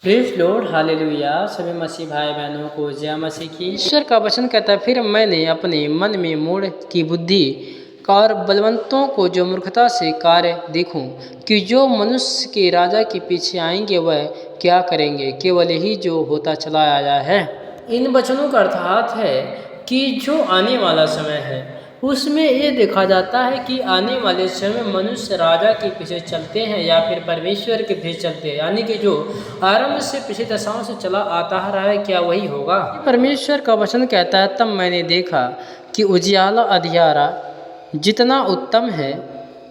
Praise Lord, hallelujah. सभी मसीह भाई बहनों को जय मसीह की। ईश्वर का वचन कहता है, फिर मैंने अपने मन में मूढ़ की बुद्धि का और बलवंतों को जो मूर्खता से कार्य देखूं कि जो मनुष्य के राजा के पीछे आएंगे वह क्या करेंगे, केवल यही जो होता चला आया है। इन वचनों का अर्थात है कि जो आने वाला समय है उसमें ये देखा जाता है कि आने वाले समय मनुष्य राजा के पीछे चलते हैं या फिर परमेश्वर के पीछे चलते हैं, यानी कि जो आरंभ से पिछली दशाओं से चला आता रहा है क्या वही होगा। परमेश्वर का वचन कहता है, तब मैंने देखा कि उजियाला अंधियारा जितना उत्तम है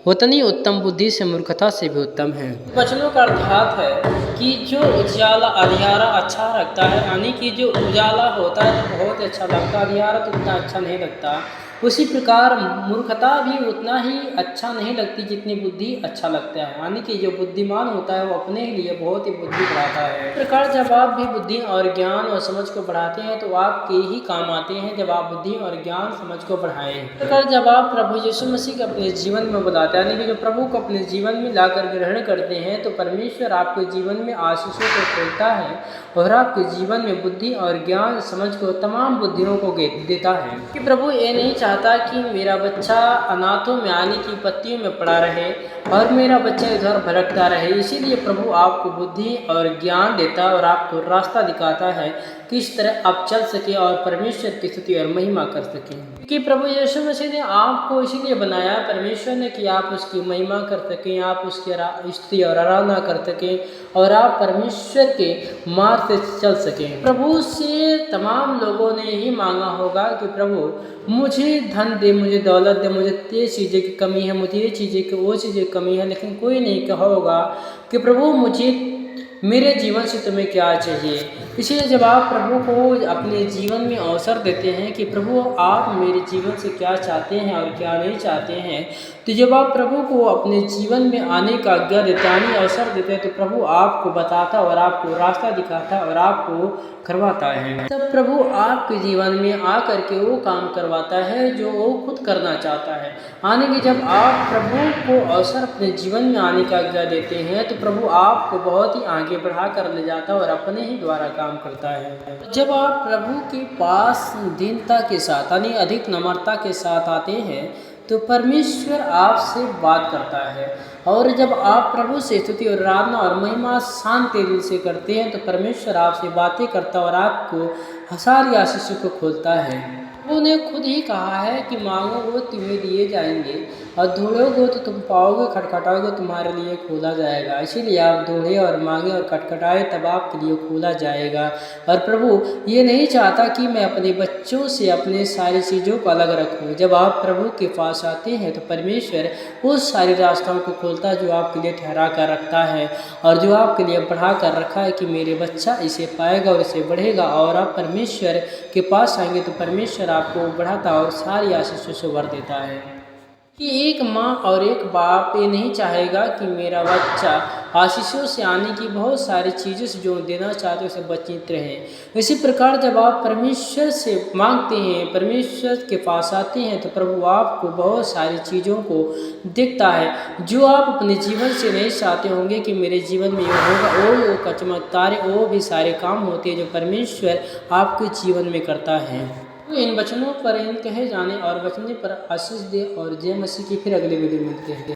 उतनी उत्तम बुद्धि से मूर्खता से भी उत्तम है। वचनों का अर्थात है कि जो उजियाला अंधियारा अच्छा लगता है, यानी कि जो उजाला होता है तो बहुत अच्छा लगता है, अंधियारा तो उतना अच्छा नहीं लगता। उसी प्रकार मूर्खता भी उतना ही अच्छा नहीं लगती जितनी बुद्धि अच्छा लगता है, यानी कि जो बुद्धिमान होता है वो अपने लिए बहुत ही बुद्धि बढ़ाता है। इस प्रकार जब आप भी बुद्धि और ज्ञान और समझ को बढ़ाते हैं तो आपके ही काम आते हैं जब आप बुद्धि और ज्ञान समझ को बढ़ाएं। इस प्रकार जब आप प्रभु यीशु मसीह को अपने जीवन में बुलाते हैं, यानी कि जो प्रभु को अपने जीवन में लाकर ग्रहण करते हैं, तो परमेश्वर आपके जीवन में आशीषों को खोलता है और आपके जीवन में बुद्धि और ज्ञान समझ को तमाम बुद्धियों को देता है। कि प्रभु ये नहीं चाहता कि मेरा बच्चा अनाथों में आने की पत्तियों में पड़ा रहे और मेरा बच्चा इधर भटकता रहे, इसीलिए प्रभु आपको बुद्धि और ज्ञान देता है और आपको रास्ता दिखाता है किस तरह आप चल सके और परमेश्वर की स्तुति और महिमा कर सकें। क्योंकि प्रभु यीशु मसीह ने आपको इसीलिए बनाया परमेश्वर ने कि आप उसकी महिमा कर सकें, आप उसकी स्तुति और आराधना कर सकें और आप परमेश्वर के मार्ग से चल सकें। प्रभु से तमाम लोगों ने यही मांगा होगा कि प्रभु मुझे धन दे, मुझे दौलत दे, मुझे ये चीज़ें की कमी है, मुझे ये चीज़ें की वो चीज़ें कमी है, लेकिन कोई नहीं कहा होगा कि प्रभु मुझे मेरे जीवन से तुम्हें क्या चाहिए। इसलिए जब आप प्रभु को अपने जीवन में अवसर देते हैं कि प्रभु आप मेरे जीवन से क्या चाहते हैं और क्या नहीं चाहते हैं, तो जब आप प्रभु को अपने जीवन में आने का आज्ञा देते हैं, अवसर देते हैं, तो प्रभु आपको बताता और आपको रास्ता दिखाता और आपको करवाता है। तब प्रभु आपके जीवन में आकर के वो काम करवाता है जो वो खुद करना चाहता है। आने की जब आप प्रभु को अवसर अपने जीवन में आने का आज्ञा देते हैं तो प्रभु आपको बहुत ही आगे बढ़ा कर ले जाता है और अपने ही द्वारा काम करता है। जब आप प्रभु के पास दीनता के साथ यानी अधिक नम्रता के साथ आते हैं तो परमेश्वर आपसे बात करता है, और जब आप प्रभु से स्तुति और आराधना और महिमा शांत दिल से करते हैं तो परमेश्वर आपसे बातें करता और आपको सारी आशीषों को खोलता है। उन्होंने खुद ही कहा है कि मांगोगे तुम्हें दिए जाएंगे और ढूंढोगे तो तुम पाओगे, खटखटाओगे तुम्हारे लिए खोला जाएगा। इसीलिए आप ढूंढे और मांगे और खटखटाए तब आपके लिए खोला जाएगा। और प्रभु ये नहीं चाहता कि मैं अपने बच्चों से अपने सारी चीज़ों को अलग रखूं। जब आप प्रभु के पास आते हैं तो परमेश्वर उस सारी रास्तों को खोलता है जो आपके लिए ठहरा कर रखता है और जो आपके लिए बढ़ा कर रखा है कि मेरे बच्चा इसे पाएगा और इसे बढ़ेगा। और आप परमेश्वर के पास आएंगे तो परमेश्वर आपको बढ़ाता और सारी आशीषों से भर देता है। कि एक माँ और एक बाप ये नहीं चाहेगा कि मेरा बच्चा आशीषों से आने की बहुत सारी चीज़ों से जो देना चाहते हैं उसे वंचित रहे। इसी प्रकार जब आप परमेश्वर से मांगते हैं, परमेश्वर के पास आते हैं, तो प्रभु आपको बहुत सारी चीज़ों को देखता है जो आप अपने जीवन से नहीं चाहते होंगे कि मेरे जीवन में ये होगा। वो का चमत्कार, वो भी सारे काम होते हैं जो परमेश्वर आपके जीवन में करता है। इन वचनों पर इन कहे जाने और वचन पर आशीष दे और जय मसीह की। फिर अगले वीडियो में मिलते हैं।